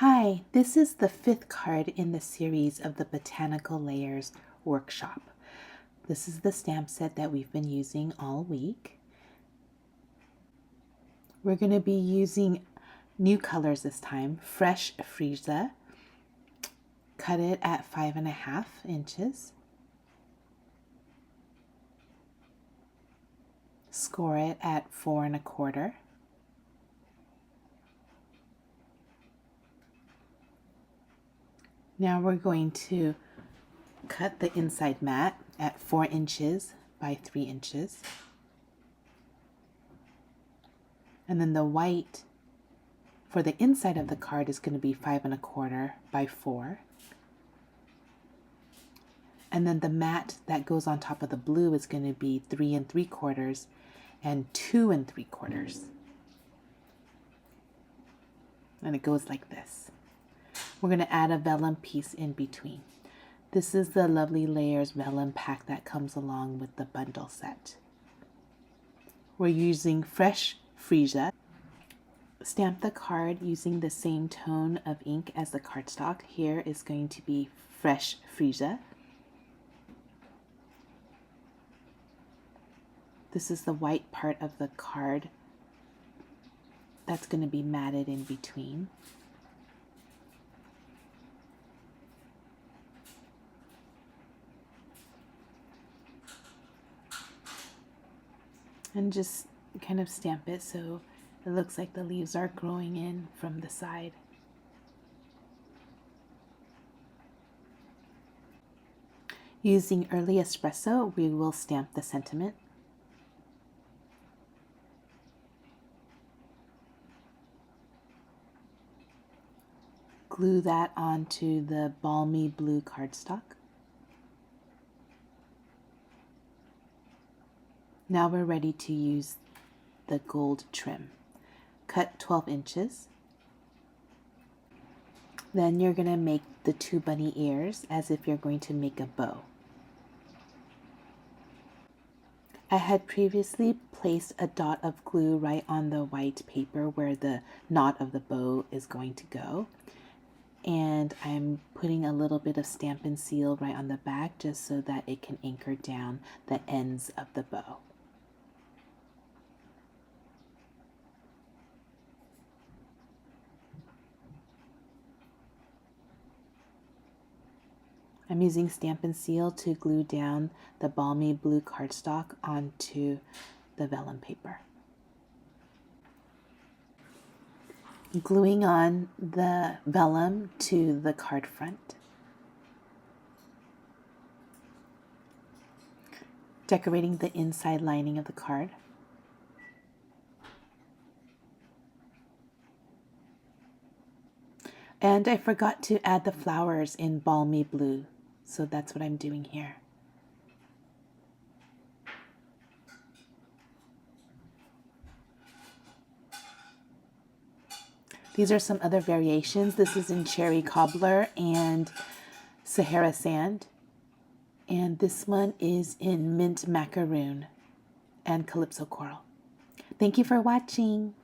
Hi, this is the 5th card in the series of the Botanical Layers workshop. This is the stamp set that we've been using all week. We're going to be using new colors this time, fresh Frieza. Cut it at 5.5 inches. Score it at 4.25. Now we're going to cut the inside mat at 4 inches by 3 inches. And then the white for the inside of the card is going to be 5.25 by 4. And then the mat that goes on top of the blue is going to be 3 3/4 and 2 3/4. And it goes like this. We're going to add a vellum piece in between. This is the Lovely Layers vellum pack that comes along with the bundle set. We're using fresh Frieza. Stamp the card using the same tone of ink as the cardstock. Here is going to be fresh Frieza. This is the white part of the card that's going to be matted in between. And just kind of stamp it so it looks like the leaves are growing in from the side. Using early espresso, we will stamp the sentiment. Glue that onto the balmy blue cardstock. Now we're ready to use the gold trim. Cut 12 inches. Then you're going to make the 2 bunny ears as if you're going to make a bow. I had previously placed a dot of glue right on the white paper where the knot of the bow is going to go. And I'm putting a little bit of Stampin' Seal right on the back just so that it can anchor down the ends of the bow. I'm using Stampin' Seal to glue down the balmy blue cardstock onto the vellum paper. Gluing on the vellum to the card front. Decorating the inside lining of the card. And I forgot to add the flowers in balmy blue, so that's what I'm doing here. These are some other variations. This is in Cherry Cobbler and Sahara Sand. And this one is in Mint Macaroon and Calypso Coral. Thank you for watching.